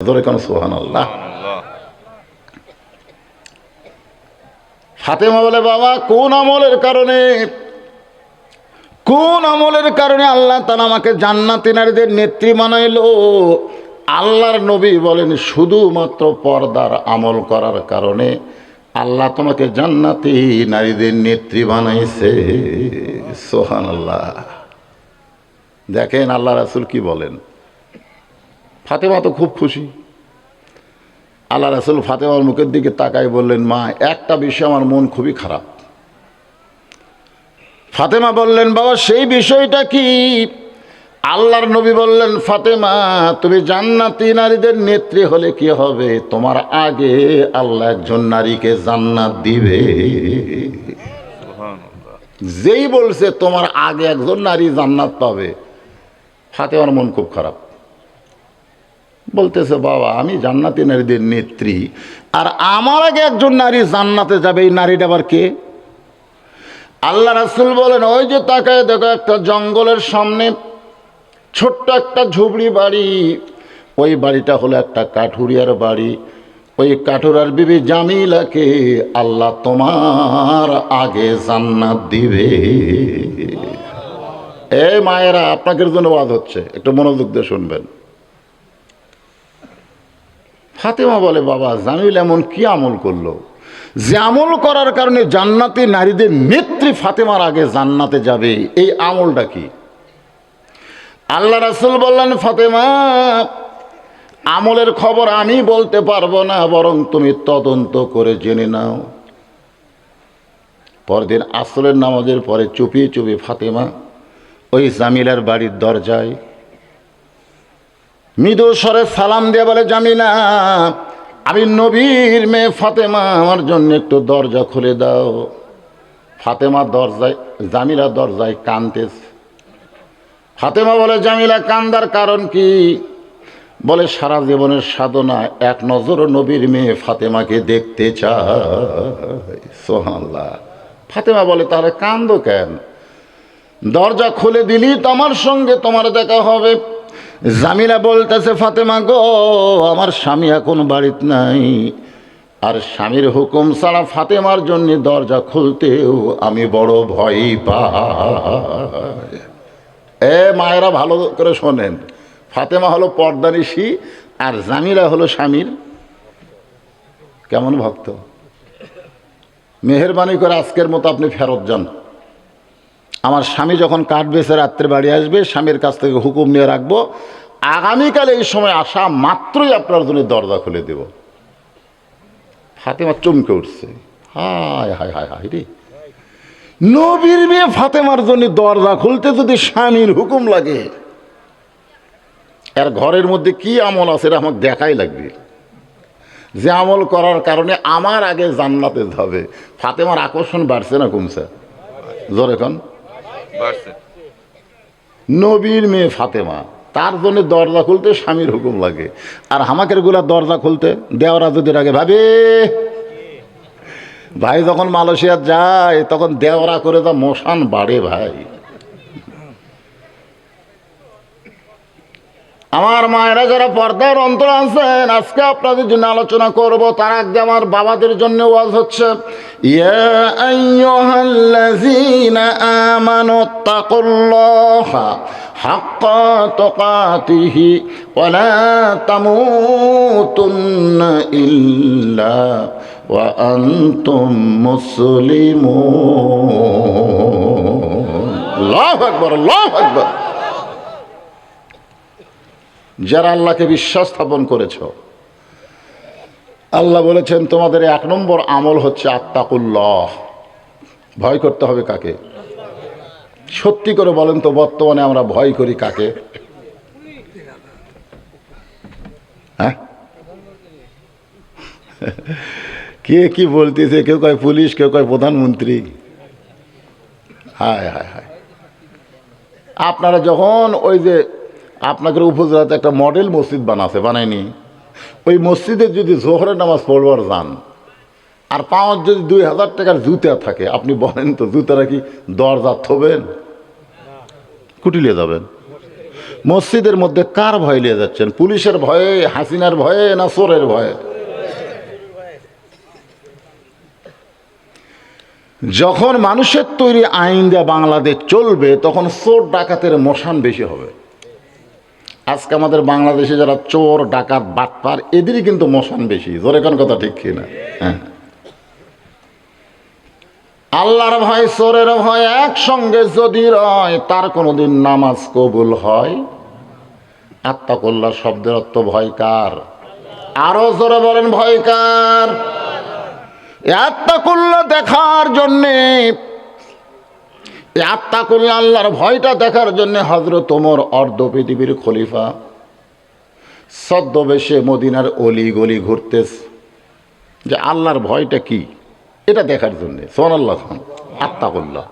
ধরে কোন সুবহানাল্লাহ। ফাতেমা বলে, বাবা কোন আমলের কারণে আল্লাহ তাআলা আমাকে জান্নাতি নারীদের নেত্রী বানাইলো? আল্লাহর নবী বলেন, শুধুমাত্র পর্দার আমল করার কারণে আল্লাহ তোমাকে জান্নাতি নারীদের নেত্রী বানাইছে। সুবহানাল্লাহ। দেখেন আল্লাহ রাসূল কি বলেন। ফাতেমা তো খুব খুশি। আল্লাহ রাসূল ফাতেমার মুখের দিকে তাকাই বললেন, মা একটা বিষয় আমার মন খুবই খারাপ। ফাতেমা বললেন, বাবা সেই বিষয়টা কি? আল্লাহর নবী বললেন, ফাতেমা তুমি জান্নাতি নারীদের নেত্রী হলে কি হবে, তোমার আগে আল্লাহ একজন নারীকে জান্নাত দিবে। যেই বলছে তোমার আগে একজন নারী জান্নাত পাবে, ফাতেমার মন খুব খারাপ। বলতেছে, বাবা আমি জান্নাতি নারীদের নেত্রী, আর আমার আগে একজন নারী জান্নাতে যাবে, এই নারীটা আবার কে? আল্লাহ রাসূল বলেন, ওই যে তাকায় দেখো, একটা জঙ্গলের সামনে ছোট্ট একটা ঝুপড়ি বাড়ি। ওই বাড়িটা হলো একটা কাঠুরিয়ার বাড়ি। ওই কাঠুরার বিবি জামিলাকে আল্লাহ তোমার আগে জান্নাত দিবে। এই মায়েরা, আপনাদের জন্য ওয়াজ হচ্ছে, একটু মনোযোগ দিয়ে শুনবেন। ফাতেমা বলে, বাবা জামিল এমন কি আমল করলো যে আমল করার কারণে জান্নাতি নারীদের নেত্রী ফাতেমার আগে জান্নাতে যাবে? এই আমলটা কি? আল্লাহ রাসূল বললেন, ফাতেমা আমলের খবর আমি বলতে পারবো না, বরং তুমি তদন্ত করে জেনে নাও। পরদিন আসরের নামাজের পরে চুপিয়ে চুপিয়ে ফাতেমা ওই জামিলার বাড়ির দরজায় মৃদু স্বরে সালাম দিয়ে বলে, জামিলা আমি নবীর মেয়ে ফাতেমা, আমার জন্য একটু দরজা খুলে দাও। ফাতেমা জামিলা দরজায় কাঁদতেছে। ফাতেমা বলে, জামিলা কান্দার কারণ কি? বলে, সারা জীবনের সাধনা, এক নজর নবীর মেয়ে ফাতেমাকে দেখতে চাই। সুবহানাল্লাহ। ফাতেমা বলে, তাহলে কান্দো কেন? দরজা খুলে দিলি তো আমার সঙ্গে তোমার দেখা হবে। জামিলা বলতেছে, ফাতেমা গো, আমার স্বামী এখন বাড়িতে নাই, আর স্বামীর হুকুম ছাড়া ফাতেমার জন্য দরজা খুলতেও আমি বড় ভয় পাই। এ মায়েরা ভালো করে শোনেন, ফাতেমা হলো পর্দানিশী, আর জামিলা হলো স্বামীর কেমন ভক্ত। মেহেরবানি করে আজকের মতো আপনি ফেরত যান। আমার স্বামী যখন কাঠ বেচে রাত্রে বাড়ি আসবে, স্বামীর কাছ থেকে হুকুম নিয়ে রাখবো, আগামীকাল এই সময় আসা মাত্রই আপনার জন্য দরজা খুলে দেব। ফাতেমা চমকে উঠছে, হায় হায় হায় হায় রে, নবীর মেয়ে ফাতেমার জন্য দরজা খুলতে যদি স্বামীর হুকুম লাগে, এর ঘরের মধ্যে কি আমল আছে এটা আমাকে দেখাই লাগবে, যে আমল করার কারণে আমার আগে জান্নাতে যাবে। ফাতেমার আকর্ষণ বাড়ছে না কমছে? জোরে এখন নবীর মেয়ে ফাতেমা, তার জন্য দরজা খুলতে স্বামীর হুকুম লাগে, আর হামাকের গুলা দরজা খুলতে দেওয়ারা যদি রাগে, ভাই যখন মালয়েশিয়া যায় তখন দেওয়ারা করে যা মশান বাড়ে ভাই। আমার মায়েরা যারা পর্দার অন্তর আছেন, আজকে আপনাদের জন্য আলোচনা করব, তার আগে আমার বাবাদের জন্য ওয়াজ হচ্ছে। ইয়া আইয়ুহাল্লাযীনা আমানুত্তাকুল্লাহা হাক্কা তুকাতিহি ওয়া লা তামুতুন্না ইল্লা ওয়া আনতুম মুসলিমুন। আল্লাহু আকবার, আল্লাহু আকবার। যারা আল্লাহকে বিশ্বাস স্থাপন করেছ, আল্লাহ বলেছেন তোমাদের 1 নম্বর আমল হচ্ছে আত্তাকুল্লাহ। ভয় করতে হবে কাকে? সত্যি করে বলেন তো, বর্তমানে আমরা ভয় করি কাকে? হ্যাঁ, কে কি বলতেছে? কেউ কয় পুলিশ, কেউ কয় প্রধানমন্ত্রী। হায় হায় হায়। আপনারা যখন ওই যে আপনাদের উপজেলাতে একটা মডেল মসজিদ বানায়নি, ওই মসজিদে যদি জোহরের নামাজ পড়বার যান, আর পাওয়ার যদি 2000 টাকার জুতা থাকে, আপনি বলেন তো জুতারা কি দরজা থবেন? কুটিলে যাবেন। মসজিদের মধ্যে কার ভয় নিয়ে যাচ্ছেন? পুলিশের ভয়ে, হাসিনার ভয়ে, না চোরের ভয়ে? যখন মানুষের তৈরি আইন দিয়ে বাংলাদেশ চলবে তখন চোর ডাকাতের মশান বেশি হবে। আজকে আমাদের বাংলাদেশে যারা চোর ডাকাত বাটপার এদেরই কিন্তু মশান বেশি। জোরে কোন কথা ঠিক কিনা? হ্যাঁ, আল্লাহর ভয় চোরের ভয় একসঙ্গে যদি রয় তার কোনোদিন নামাজ কবুল হয়? আত্তাকুল্লাহ শব্দের অর্থ ভয় কার? আরো জোরে বলেন ভয় কার? আত্তাকুল্লাহ দেখার জন্যে, আত্তাকুল্লাহ আল্লাহর ভয়টা দেখার জন্য হযরত ওমর অর্ধ পৃথিবীর খলিফা ছদ্মবেশে মদিনার অলি গলি ঘুরতেছে যে আল্লাহর ভয়টা কি এটা দেখার জন্যে। সুবহানাল্লাহ, আত্তাকুল্লাহ।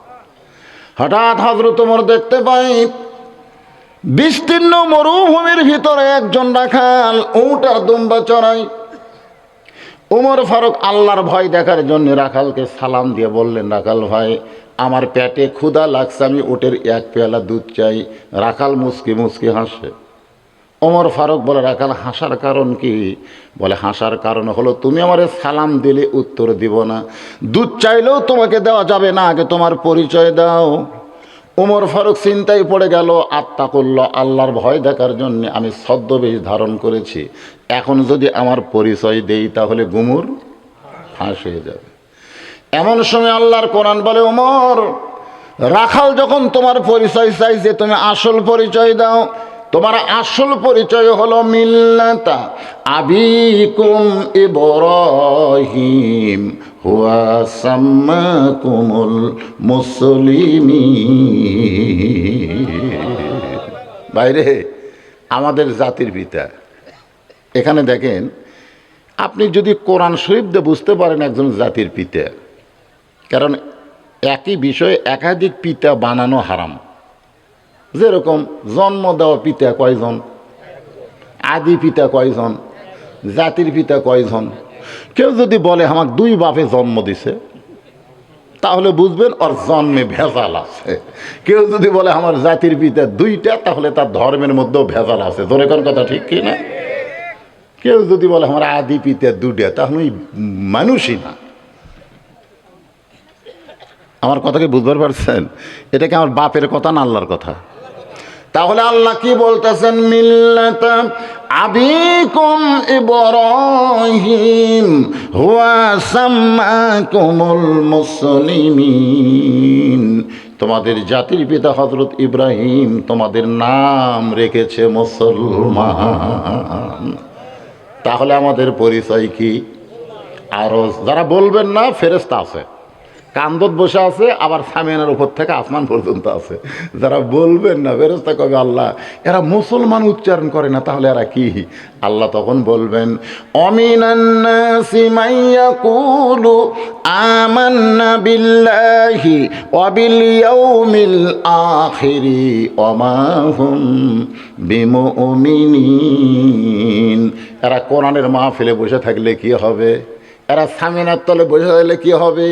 হঠাৎ হযরত ওমর দেখতে পাই বিস্তীর্ণ মরুভূমির ভিতরে একজন রাখাল উট আর দুম্বা চড়াই। ওমর ফারুক আল্লাহর ভয় দেখার জন্য রাখালকে সালাম দিয়ে বললেন, রাখাল ভাই, আমার পেটে ক্ষুধা লাগছে, আমি উটের এক পেয়ালা দুধ চাই। রাখাল মুচকি মুচকি হাসে। ওমর ফারুক বলে, রাখাল হাসার কারণ কি? বলে, হাসার কারণ হলো তুমি আমারে সালাম দিলে উত্তর দিব না, দুধ চাইলেও তোমাকে দেওয়া যাবে না, আগে তোমার পরিচয় দাও। ওমর ফারুক চিন্তায় পড়ে গেল, আত্তাকুল্লাহ আল্লাহর ভয় দেখার জন্য আমি ছদ্মবেশ ধারণ করেছি, এখন যদি আমার পরিচয় দেই তাহলে গুমুর ফাঁস হয়ে যাবে। এমন সময় আল্লাহর কোরআন বলে, ওমর, রাখাল যখন তোমার পরিচয় চাইছে তুমি আসল পরিচয় দাও। তোমার আসল পরিচয় হলো মিল্লাতা আবিকুম ইব্রাহিম হুয়া সাম্মাকুমুল মুসলিমিন। বাইরে আমাদের জাতির পিতা। এখানে দেখেন, আপনি যদি কোরআন শরীফ দিয়ে বুঝতে পারেন একজন জাতির পিতা, কারণ একই বিষয়ে একাধিক পিতা বানানো হারাম। যেরকম জন্ম দেওয়া পিতা কয়জন, আদি পিতা কয়জন, জাতির পিতা কয়জন। কেউ যদি বলে আমাকে দুই বাপে জন্ম দিছে তাহলে বুঝবেন ওর জন্মে ভেজাল আছে। কেউ যদি বলে আমার জাতির পিতা দুইটা তাহলে তার ধর্মের মধ্যেও ভেজাল আছে। ধরে কোন কথা ঠিক কি না? কেউ যদি বলে আমার আদি পিতা দুটা তাহলে মানুষই না। আমার কথাকে বুঝতে পারছেন? এটা কি আমার বাপের কথা না আল্লাহর কথা? তাহলে আল্লাহ কি বলতেছেন? মিল্লাতা আবিকুম ইব্রাহিম হুয়া সাম্মাকুমুল মুসলিমিন। তোমাদের জাতির পিতা হযরত ইব্রাহিম তোমাদের নাম রেখেছে মুসলমান। তাহলে আমাদের পরিচয় কি? আরো যারা বলবেন না, ফেরেশতা আছে, কান্দত বসে আছে, আবার সামিয়ানার উপর থেকে আসমান পর্যন্ত আছে। যারা বলবেন না, ফেরেশতা কবে আল্লাহ এরা মুসলমান উচ্চারণ করে না, তাহলে এরা কি? আল্লাহ তখন বলবেন, অমিনান নাসি মাইয়াকুলু আমান্না বিল্লাহি ওয়া বিল ইয়াউমিল আখিরি ওয়া মা হুম বিমুমিনিন। এরা কোরআনের মাহফিলে বসে থাকলে কি হবে? এরা সামিনার তলে বসে থাকলে কি হবে?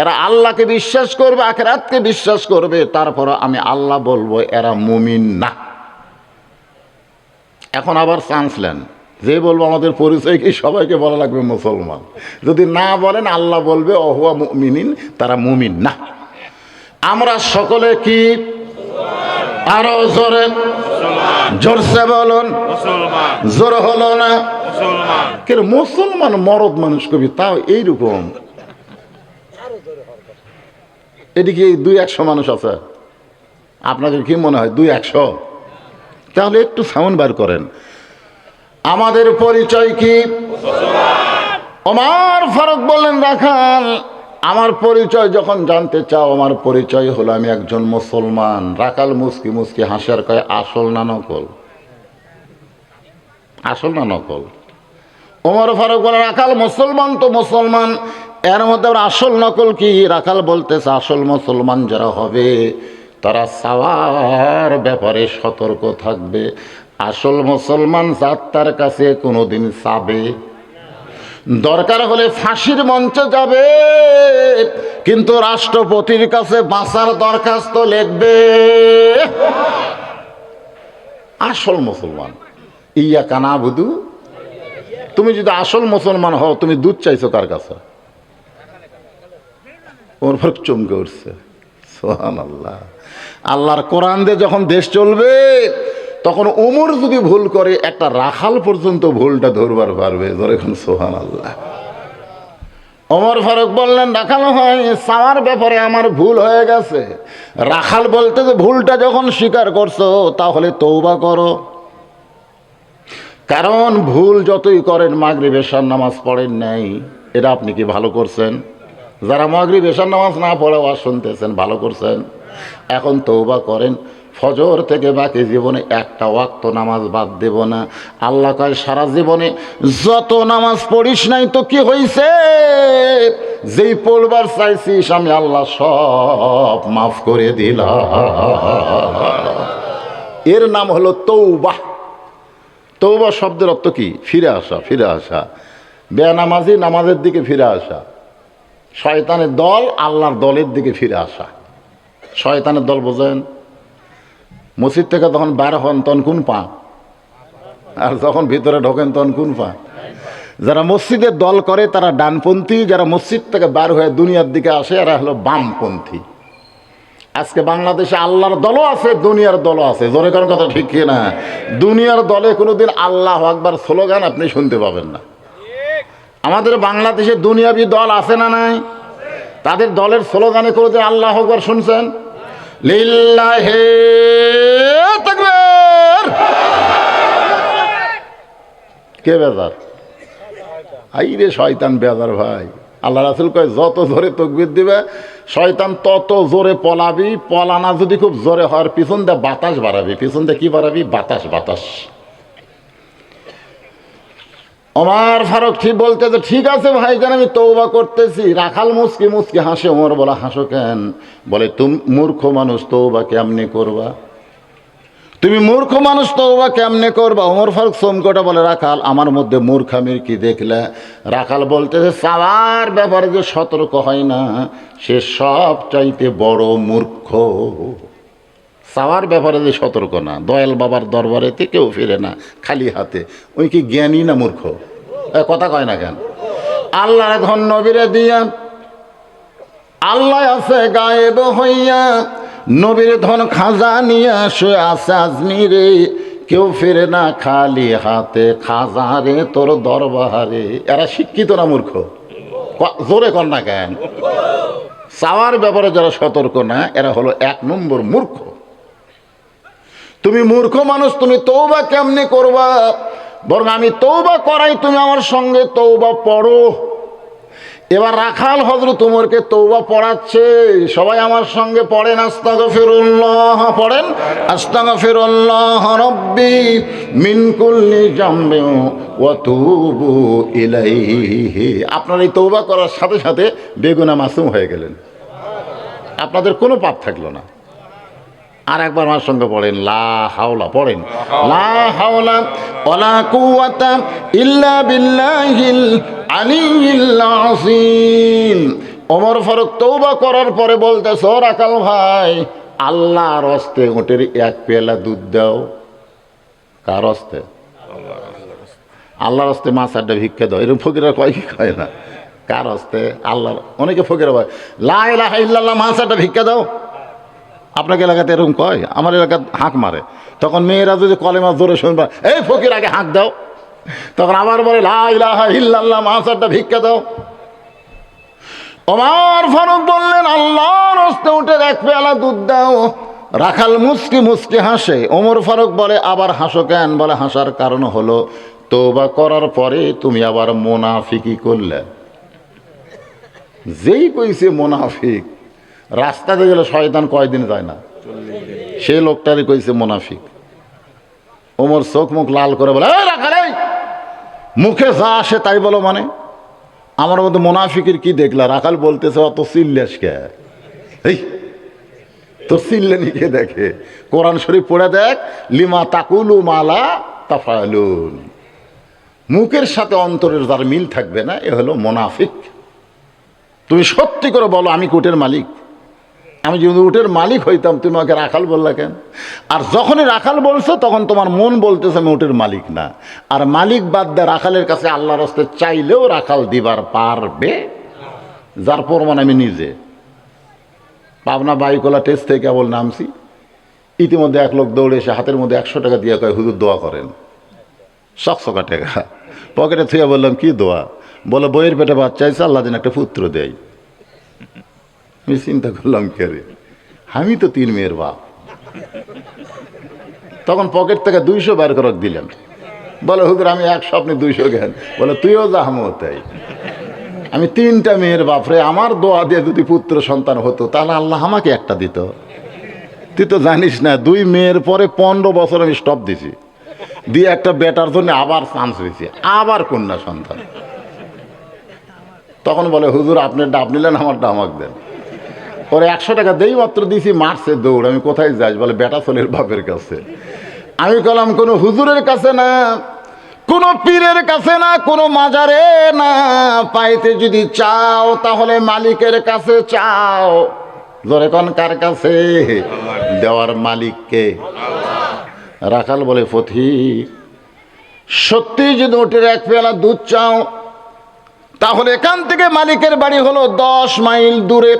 এরা আল্লাহকে বিশ্বাস করবে, আখিরাতকে বিশ্বাস করবে, তারপর আমি আল্লাহ বলবো এরা মুমিন না। এখন আবার চান্স নেন, যে বলবো আমাদের পরিচয় কি, সবাইকে বলা লাগবে মুসলমান। যদি না বলেন আল্লাহ বলবে অহুয়া মুমিনিন, তারা মুমিন না। আমরা সকলে কি? আরো জোরে, জোরসে বলুন, জোর হলো না? কেন মুসলমান মরদ মানুষ কবি, তাও এইরকম। এদিকে 200 মানুষ আছে, আপনাদের কি মনে হয় 200? তাহলে একটু সাউন্ড বার করেন। আমাদের পরিচয় কি? ওমর ফারুক বললেন, রাখাল আমার পরিচয় যখন জানতে চাও, আমার পরিচয় হলো আমি একজন মুসলমান। রাখাল মুস্কি মুস্কি হাসার কয়, আসল না নকল? আসল না নকল? ওমর ফারুক বলে, রাখাল মুসলমান তো মুসলমান, এর মধ্যে আসল নকল কি? রাখাল বলতেছে, আসল মুসলমান যারা হবে তারা চাওয়ার ব্যাপারে সতর্ক থাকবে। আসল মুসলমান যার কাছে কোনোদিন চাবে, দরকার হলে ফাঁসির মঞ্চে যাবে, কিন্তু রাষ্ট্রপতির কাছে বাঁচার দরখাস্ত লিখবে। আসল মুসলমান। ইয়া কানা বুধু, তুমি যদি আসল মুসলমান হও তুমি দুধ চাইছো কার কাছে? ওর পর চমকে উঠছে, সুবহানাল্লাহ। আল্লাহর কোরআন দিয়ে যখন দেশ চলবে তখন ওমর যদি ভুল করে একটা রাখাল পর্যন্ত ভুলটা ধরবার পারবে। ধরে এখন সুবহানাল্লাহ। ওমর ফারুক বললেন, রাখাল হয় সাওয়ার ব্যাপারে আমার ভুল হয়ে গেছে। রাখাল বলতে যে ভুলটা যখন স্বীকার করছো তাহলে তওবা করো, কারণ ভুল যতই করেন মাগরিব এশার নামাজ পড়েন নাই, এটা আপনি কি ভালো করছেন? যারা মাগরিব এশার নামাজ না পড়ে ওয়াজ শুনতেছেন ভালো করছেন। এখন তওবা করেন, ফজর থেকে বাকি জীবনে একটা ওয়াক্ত নামাজ বাদ দেব না। আল্লাহ কয় সারা জীবনে যত নামাজ পড়িস নাই তো কি হইছে, যেই পড়বার চাইছিস আমি আল্লাহ সব মাফ করে দিলাম। এর নাম হলো তওবা। তওবা শব্দের অর্থ কি? ফিরে আসা, ফিরে আসা। বেনামাজি নামাজের দিকে ফিরে আসা, শয়তানের দল আল্লাহর দলের দিকে ফিরে আসা। শয়তানের দল বোঝেন? মসজিদ থেকে যখন বার হন তখন কোন পা, আর যখন ভিতরে ঢোকেন তখন কোন পা। যারা মসজিদের দল করে তারা ডানপন্থী, যারা মসজিদ থেকে বার হয়ে দুনিয়ার দিকে আসে এরা হলো বামপন্থী। আজকে বাংলাদেশে আল্লাহর দলও আছে, দুনিয়ার দলও আছে। জোরে কারণ কথা ঠিক না? দুনিয়ার দলে কোনোদিন আল্লাহু আকবার স্লোগান আপনি শুনতে পাবেন না। আমাদের বাংলাদেশে দুনিয়াবি দল আছে না নাই? তাদের দলের স্লোগানে কোনোদিন আল্লাহু আকবার শুনছেন? লিল্লাহি তাকবীর। কে বেজার? আইরে শয়তান বেজার ভাই। আল্লাহ রাসূল কয় যত জোরে তাকবীর দিবে শয়তান তত জোরে পলাবি। পলানা যদি খুব জোরে হওয়ার পিছন দিয়ে বাতাস বাড়াবি। পিছন দিয়ে কি বাড়াবি? বাতাস, বাতাস। ওমর ফারুক ঠিক বলতে যে ঠিক আছে ভাইজান আমি তওবা করতেছি। রাখাল মুচকি মুচকি হাসে। ওমর বলে হাসো কেন? বলে তুমি মূর্খ মানুষ, তওবা কেমনে করবা? তুমি মূর্খ মানুষ, তওবা কেমনে করবা? ওমর ফারুক চমকটা বলে রাখাল আমার মধ্যে মূর্খামির কি দেখলে? রাখাল বলতেছে চাওয়ার ব্যাপারে যে সতর্ক হয় না সে সব চাইতে বড় মূর্খ। চাওয়ার ব্যাপারে যে সতর্ক না, দয়াল বাবার দরবারেতে কেউ ফিরে না খালি হাতে, ওই কি জ্ঞানী না মূর্খ? কথা কয় না কেন? আল্লাহর ধন নবীরে দিয়া, আল্লাহ আছে গায়েব হইয়া, নবীর ধন খাজা নিয়া শুয়ে আছে আজমিরে, কেউ ফিরে না খালি হাতে খাজা রে তোর দরবারে। এরা শিক্ষিত না মূর্খ? জোরে কর না কেন? চাওয়ার ব্যাপারে যারা সতর্ক না এরা হলো 1 নম্বর মূর্খ। তুমি মূর্খ মানুষ, তুমি তওবা কেমনে করবা? বরং আমি তওবা করাই, তুমি আমার সঙ্গে তওবা পড়ো। এবার রাখাল হযরত ওমরকে তওবা পড়াচ্ছে। সবাই আমার সঙ্গে পড়েন আস্তাগফিরুল্লাহ, পড়েন আস্তাগফিরুল্লাহ রাব্বি মিন কুল্লি জামবি ওয়া তুবু ইলাইহি। আপনার এই তওবা করার সাথে সাথে বেগুনাহ মাসুম হয়ে গেলেন, আপনাদের কোনো পাপ থাকলো না। আর একবার আমার সঙ্গে পড়েন লা হাওলা, পড়েন লা হাওলা ওয়ালা কুওয়াতা ইল্লা বিল্লাহিল আলিয়্যিল আযীম। ওমর ফারুক তওবা করার পরে বলতেছে, ও রাখাল ভাই আল্লাহর হস্তে ওটের 1 পেয়ালা দুধ দাও। কার হস্তে? আল্লাহর হস্তে মাছ আড্ডা ভিক্ষা দাও। এরকম ফকিরা কয় কি কয় না? কার হস্তে? আল্লাহর। অনেকে ফকিরা বলে লা ইলাহা ইল্লাল্লাহ মাছ আড্ডা ভিক্ষা দাও। আপনাকে এলাকাতে এরকম কয়? আমার এলাকায় হাঁক মারে। তখন মেয়েরা যদি কলেমা জোরে শুনবা, এই ফকির আগে হাঁক দাও, তখন আবার বলে লা ইলাহা ইল্লাল্লাহ মাছটা ভিক্ষা দাও। ওমর ফারুক বললেন আল্লাহর হস্তে উঠে 1 পেয়ালা দুধ দাও। রাখাল মুচকি মুচকি হাসে। ওমর ফারুক বলে আবার হাসো কেন? বলে হাসার কারণ হলো তওবা করার পরে তুমি আবার মুনাফিকি করলে। যেই কইছে মুনাফিক, রাস্তাতে গেলে শয়তান কয়দিন যায় না, সেই লোকটারই কইছে মুনাফিক। ওমর চোখ মুখ লাল করে বলে রাখাল, মুখে যা আসে তাই বলো মানে? আমার মধ্যে মুনাফিকের কি দেখলা? রাখাল বলতেছে অত চিল্লাস কে? এই তো চিল্লানি কে দেখে? কোরআন শরীফ পড়ে দেখ, লিমা তাকুলু মালা তাফালুন। মুখের সাথে অন্তরের যার মিল থাকবে না এ হলো মুনাফিক। তুমি সত্যি করে বলো আমি কোটের মালিক, আমি যদি উটের মালিক হইতাম তুমি আমাকে রাখাল বললা কেন? আর যখনই রাখাল বলছো তখন তোমার মন বলতেছে আমি উটের মালিক না। আর মালিক বাদ দেয় রাখালের কাছে আল্লাহর হস্তে চাইলেও রাখাল দিবার পারবে, যার প্রমাণ আমি নিজে। পাবনা বাইকলা টেস্ট থেকে কেবল নামছি, ইতিমধ্যে এক লোক দৌড়ে এসে হাতের মধ্যে 100 টাকা দিয়ে কয় হুজুর দোয়া করেন। সকসকা টাকা পকেটে থুয়ে বললাম কি দোয়া? বলে বইয়ের পেটে বাচ্চা আছে, আল্লাহ যেন একটা পুত্র দেয়। আমি চিন্তা করলাম কে রে, আমি তো 3 মেয়ের বাপ। তখন পকেট থেকে 200 বের করে দিলেন। বলে হুজুর আমি এক স্বপ্নে 200 জ্ঞান। বলে তুইও যা আমিও তাই। আমি 3টা মেয়ের বাপ রে, আমার দোয়া দিয়ে যদি পুত্র সন্তান হতো তাহলে আল্লাহ আমাকে একটা দিত। তুই তো জানিস না 2 মেয়ের পরে 15 বছর আমি স্টপ দিছি, দিয়ে একটা বেটার জন্য আবার চান্স হয়েছে, আবার কন্যা সন্তান। তখন বলে হুজুর আপনার ডাব নিলেন, আমার ডাব আমাকে দেন। পরে 100 টাকা দেই মাত্র দিছি, মারছে দৌড়। আমি কোথায় যাই? বলে বেটা চলের বাপের কাছে। আমি কলাম কোনো হুজুরের কাছে না, কোনো পীরের কাছে না, কোনো মাজারে না, পাইতে যদি চাও তাহলে মালিকের কাছে চাও। জোরে কোন কার কাছে? দেওয়ার মালিককে। রাখাল বলে পথিক সত্যি যদি উটের 1 পেয়ালা দুধ চাও তাহলে এখান থেকে মালিকের বাড়ি হলো 10 মাইল দূরে।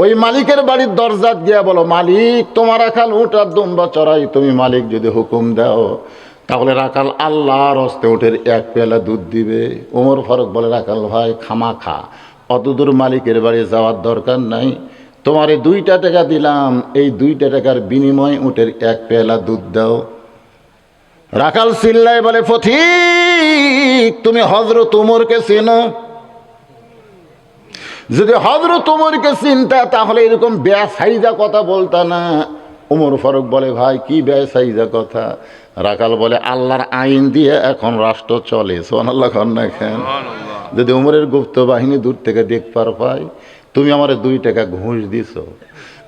ওই মালিকের বাড়ির দরজাত গিয়া বলো মালিক তোমার রাখাল উট আর দুম্বা চড়াই, তুমি মালিক যদি হুকুম দাও তাহলে রাখাল আল্লাহর হস্তে উটের 1 পেয়ালা দুধ দিবে। ওমর ফারুক বলে রাখাল ভাই খামাখা অত দূর মালিকের বাড়ি যাওয়ার দরকার নাই, তোমারে 2টা টাকা দিলাম, এই 2টা টাকার বিনিময়ে উটের 1 পেয়ালা দুধ দাও। রাখাল চিল্লাই বলে পথিক তুমি হযরত উমরকে চেনো? যদি হযরত উমরকে চিনতা তাহলে এরকম বেসাইজা কথা বলতা না। উমর ফারুক বলে ভাই কি বেসাইজা কথা? রাখাল বলে আল্লাহর আইন দিয়ে এখন রাষ্ট্র চলে। সুবহানাল্লাহ না কেন? যদি উমরের গুপ্ত বাহিনী দূর থেকে দেখবার পায় তুমি আমারে 2 টাকা ঘুষ দিছো,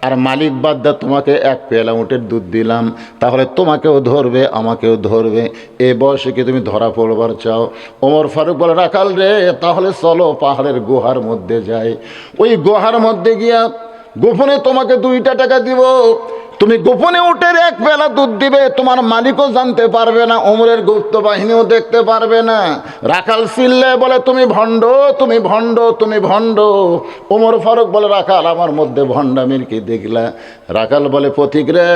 আর মালিক বাদ দা তোমাকে 1 পেয়ালা উটের দুধ দিলাম, তাহলে তোমাকেও ধরবে আমাকেও ধরবে। এ বয়সে কি তুমি ধরা পড়বার চাও? ওমর ফারুক বলে রাখাল রে তাহলে চলো পাহাড়ের গুহার মধ্যে যাই, ওই গুহার মধ্যে গিয়া গোপনে তোমাকে 2টা টাকা দিব, তুমি গোপনে উটের 1 পেয়ালা দুধ দিবে, তোমার মালিকও জানতে পারবে না, ওমরের গুপ্ত বাহিনীও দেখতে পারবে না। রাখাল চিল্লে বলে তুমি ভণ্ড, তুমি ভণ্ড, তুমি ভণ্ড। ওমর ফারুক বলে রাখাল আমার মধ্যে ভণ্ডামির কি দেখলা? রাখাল বলে পথিক রে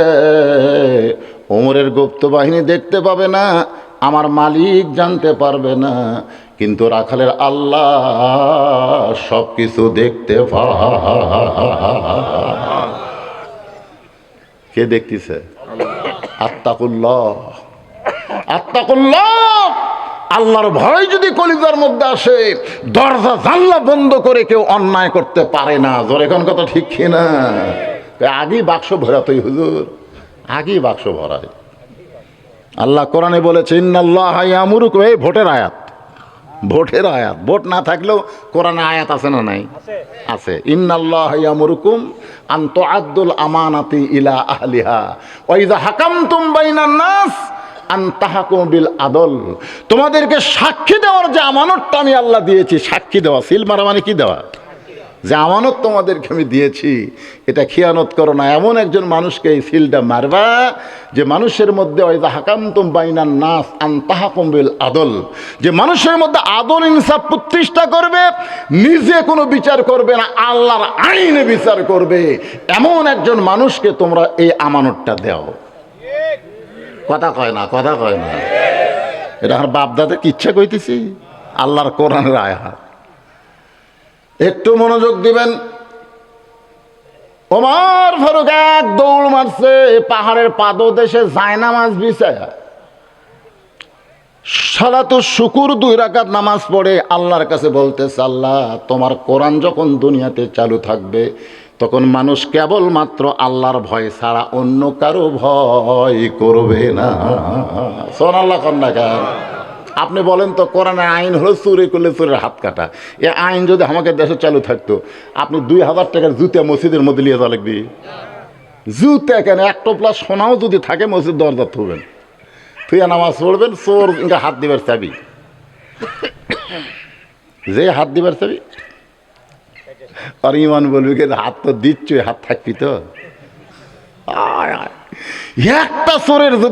ওমরের গুপ্ত বাহিনী দেখতে পাবে না, আমার মালিক জানতে পারবে না, কিন্তু রাখালের আল্লাহ সব কিছু দেখতে পায়। কে দেখতেছে? আত্তাকুল্লাহ, আত্তাকুল্লাহ। আল্লাহর ভয় যদি কলিজার মধ্যে আসে দরজা জানলা বন্ধ করে কেউ অন্যায় করতে পারে না। জোরে কোন কথা ঠিক কিনা? আগেই বাক্স ভরাতই হুজুর, আগেই বাক্স ভরায়। আল্লাহ কোরআনে বলেছে ইন্নাল্লাহ ইয়ামুরুকুম, এই ভোটের আয়াত, ভোটের আয়াত। ভোট না থাকলেও কোরআনে আয়াত আছে না নাই? আছে। ইন্নাল্লাহ ইয়ামুরুকুম আন তুআদ্দুল আমানাতি ইলা আহলিহা ওয়া ইযা হাকামতুম বাইনান নাস আন তাহকুমু বিল আদল। তোমাদেরকে সাক্ষী দেওয়ার যে আমানতটা আমি আল্লাহ দিয়েছি, সাক্ষী দেওয়া, সিল মারা মানে কি দেওয়া? যে আমানত তোমাদেরকে আমি দিয়েছি এটা খিয়ানত করো না। এমন একজন মানুষকে এই সিলটা মারবা যে মানুষের মধ্যে ওয়াইদা হাকামতুম বাইনান নাস আন তাহকুম বিল আদল, যে মানুষের মধ্যে আদল ইনসাফ প্রতিষ্ঠা করবে, নিজে কোনো বিচার করবে না, আল্লাহর আইনে বিচার করবে, এমন একজন মানুষকে তোমরা এই আমানতটা দাও। কথা কয় না, কথা কয় না। এটা আমার বাপদাদা কিচ্ছা কইতেছি, আল্লাহর কোরআনের আয়াত। একটু মনোযোগ দিবেন। ওমর ফারুক 1 দৌড় মারছে পাহাড়ের পাদদেশে জায়নামাজ বিছায়া, সালাতুশ শুকুর 2 রাকাত নামাজ পড়ে আল্লাহর কাছে বলতেছে আল্লাহ তোমার কোরআন যখন দুনিয়াতে চালু থাকবে তখন মানুষ কেবলমাত্র আল্লাহর ভয় ছাড়া অন্য কারো ভয় করবে না। সুবহানাল্লাহ কন্যা কেন? আপনি বলেন তো কোরআনের আইন হলো চুরি করলে চোরের হাত কাটা। এই আইন যদি আমাকে দেশে চালু থাকতো আপনি 2000 টাকার জুতা মসজিদের মধ্যে নিয়ে যাওয়া লাগবে। জুতা কেন, 1 টোপলা সোনাও যদি থাকে মসজিদ দরজা থুবেন, থুয়া নামাজ পড়বেন, চোর হাত দিবার চাবি, যে হাত দিবার চাবি আর ইমান বলবি কি হাত তো দিচ্ছ, হাত থাকবি তো। আয় আয়। একটা চোরের যদি